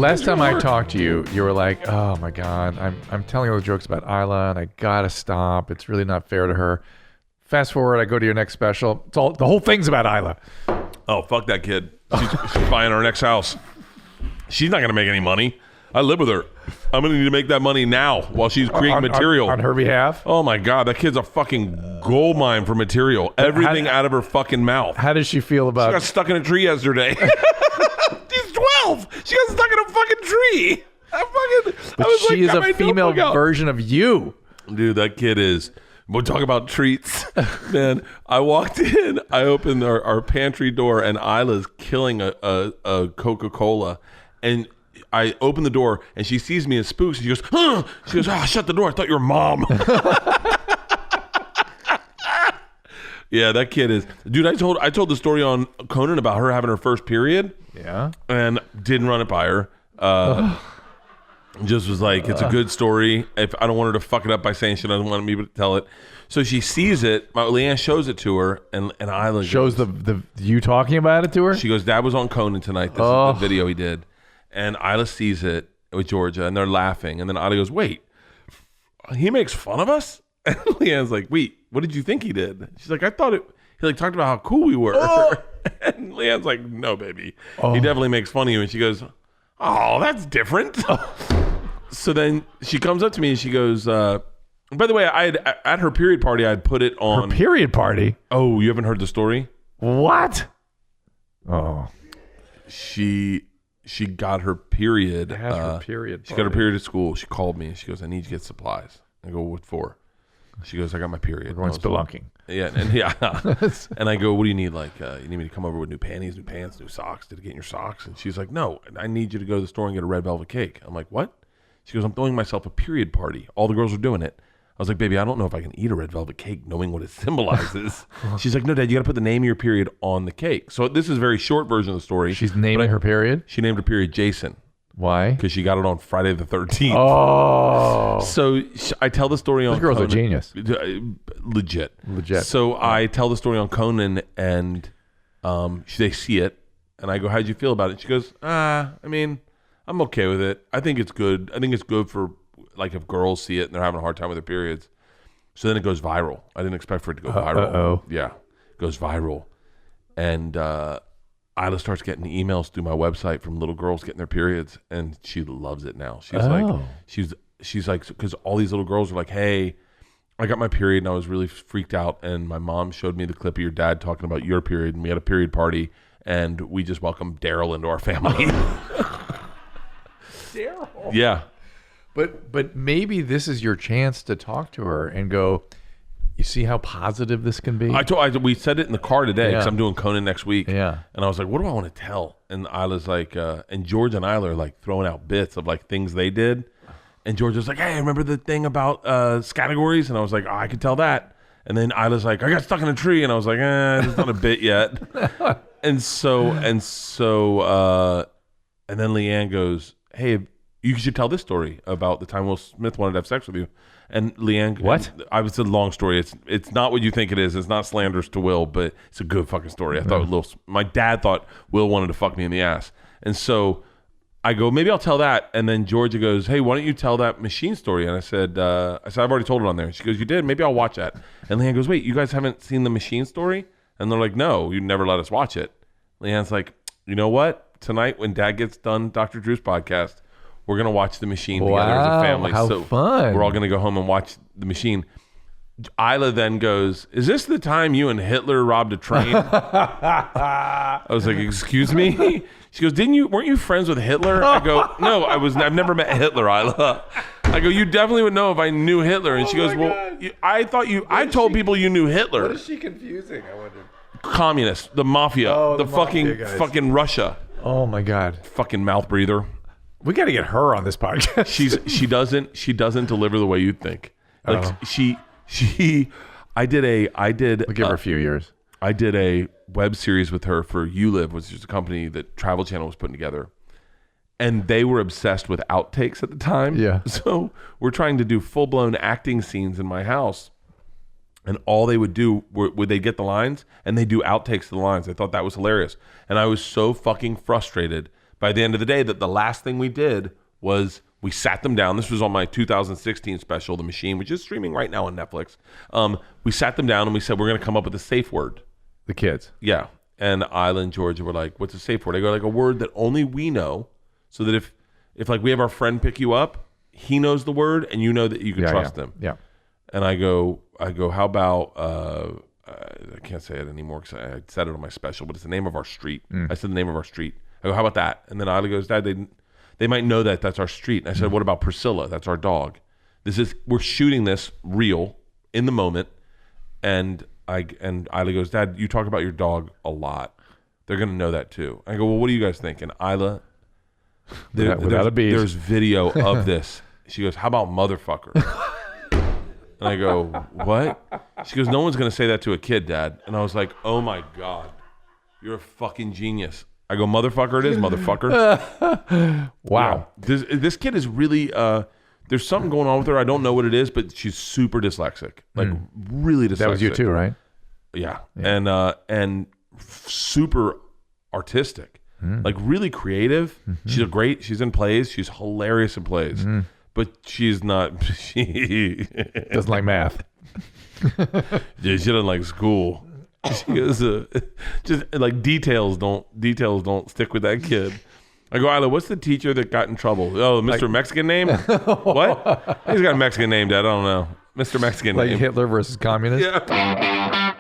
Last time I talked to you, you were like, "Oh my God, I'm telling all the jokes about Isla, and I gotta stop. It's really not fair to her." Fast forward, I go to your next special. It's all the whole thing's about Isla. Oh, fuck that kid. She's buying our next house. She's not gonna make any money. I live with her. I'm gonna need to make that money now while she's creating material on her behalf. Oh my God, that kid's a fucking gold mine for material. Everything out of her fucking mouth. How does she feel about? She got stuck in a tree yesterday. She's 12. She got stuck in a fucking tree. She is a female version of you, dude. That kid is. We'll talk about treats. Man, I walked in, I opened our pantry door, and Isla's killing a Coca-Cola, and I open the door and she sees me and spooks and she goes, huh? She goes, shut the door. I thought you were mom. Yeah, that kid is. Dude, I told the story on Conan about her having her first period. Yeah. And didn't run it by her. Just was like, it's a good story. If I don't want her to fuck it up by saying she doesn't want me to tell it. So she sees it. Leanne shows it to her, and Isla shows the you talking about it to her. She goes, Dad was on Conan tonight. This is the video he did. And Isla sees it with Georgia, and they're laughing. And then Isla goes, wait, he makes fun of us? And Leanne's like, wait, what did you think he did? She's like, I thought he like talked about how cool we were. And Leanne's like, no, baby. He definitely makes fun of you. And she goes, oh, that's different. So then she comes up to me and she goes, by the way, at her period party, I'd put it on. Her period party? Oh, you haven't heard the story? What? Oh. She got her period. Her period. She got her period at school. She called me and she goes, I need you to get supplies. I go, what for? She goes, I got my period. Everyone's spelunking. Yeah, and I go, what do you need? Like, you need me to come over with new panties, new pants, new socks? Did it get in your socks? And she's like, no, I need you to go to the store and get a red velvet cake. I'm like, what? She goes, I'm throwing myself a period party. All the girls are doing it. I was like, baby, I don't know if I can eat a red velvet cake knowing what it symbolizes. She's like, no, Dad, you got to put the name of your period on the cake. So this is a very short version of the story. She's naming her period? She named her period Jason. Why? Because she got it on Friday the 13th. Oh. So I tell the story on Conan. This girl's a genius. Legit. So I tell the story on Conan, and they see it, and I go, how'd you feel about it? She goes, I mean, I'm okay with it. I think it's good. I think it's good for, like, if girls see it and they're having a hard time with their periods. So then it goes viral. I didn't expect for it to go viral. Uh-oh. Yeah. It goes viral. And Isla starts getting emails through my website from little girls getting their periods, and she loves it now. She's like, she's like, because all these little girls are like, hey, I got my period and I was really freaked out, and my mom showed me the clip of your dad talking about your period, and we had a period party, and we just welcomed Daryl into our family. Daryl. Yeah. But maybe this is your chance to talk to her and go, you see how positive this can be? We said it in the car today because I'm doing Conan next week. Yeah. And I was like, what do I want to tell? And Isla's like, and George and Isla are like throwing out bits of like things they did. And George was like, hey, remember the thing about categories? And I was like, oh, I could tell that. And then Isla's like, I got stuck in a tree. And I was like, it's not a bit yet. and then Leanne goes, hey, you should tell this story about the time Will Smith wanted to have sex with you. And Leanne, what? I was a long story. It's not what you think it is. It's not slanderous to Will, but it's a good fucking story. I thought my dad thought Will wanted to fuck me in the ass, and so I go, maybe I'll tell that. And then Georgia goes, hey, why don't you tell that machine story? And I said, I've already told it on there. And she goes, you did? Maybe I'll watch that. And Leanne goes, wait, you guys haven't seen the machine story? And they're like, no, you never let us watch it. Leanne's like, you know what? Tonight when Dad gets done Dr. Drew's podcast, we're going to watch The Machine together as a family. How fun. We're all going to go home and watch The Machine. Isla then goes, is this the time you and Hitler robbed a train? I was like, excuse me? She goes, weren't you friends with Hitler? I go, no, I've never met Hitler, Isla. I go, you definitely would know if I knew Hitler. And she goes, well, I told people you knew Hitler. What is she confusing, I wonder? Communists, the mafia, the fucking Russia. Oh my God. Fucking mouth breather. We got to get her on this podcast. She doesn't deliver the way you'd think. Like We'll give her a few years. I did a web series with her for You Live, which is a company that Travel Channel was putting together. And they were obsessed with outtakes at the time. Yeah. So we're trying to do full-blown acting scenes in my house. And all they would do would they get the lines and they do outtakes to the lines. I thought that was hilarious. And I was so fucking frustrated by the end of the day, that the last thing we did was we sat them down. This was on my 2016 special, The Machine, which is streaming right now on Netflix. We sat them down and we said, we're going to come up with a safe word. The kids. Yeah. And Isla and Georgia were like, what's a safe word? I go, like a word that only we know, so that if like we have our friend pick you up, he knows the word and you know that you can trust him. Yeah. And I go, how about, I can't say it anymore because I said it on my special, but it's the name of our street. I said the name of our street. I go, how about that? And then Isla goes, Dad, they might know that that's our street. And I said, what about Priscilla? That's our dog. We're shooting this real in the moment. And Isla goes, Dad, you talk about your dog a lot. They're going to know that too. I go, well, what do you guys think? And Isla, without a beat, there's video of this. She goes, how about motherfucker? And I go, what? She goes, no one's going to say that to a kid, Dad. And I was like, oh my God, you're a fucking genius. I go, motherfucker it is, motherfucker. Wow. Yeah. This kid is really, there's something going on with her. I don't know what it is, but she's super dyslexic. Like really dyslexic. That was you too, right? Yeah. And super artistic. Like really creative. She's in plays. She's hilarious in plays. But she's not, she doesn't like math. Yeah, she doesn't like school. She goes, just like details don't stick with that kid. I go, Isla, what's the teacher that got in trouble? Oh, Mr. Mexican name? What? He's got a Mexican name, Dad. I don't know. Mr. Mexican like name. Hitler versus communist? Yeah.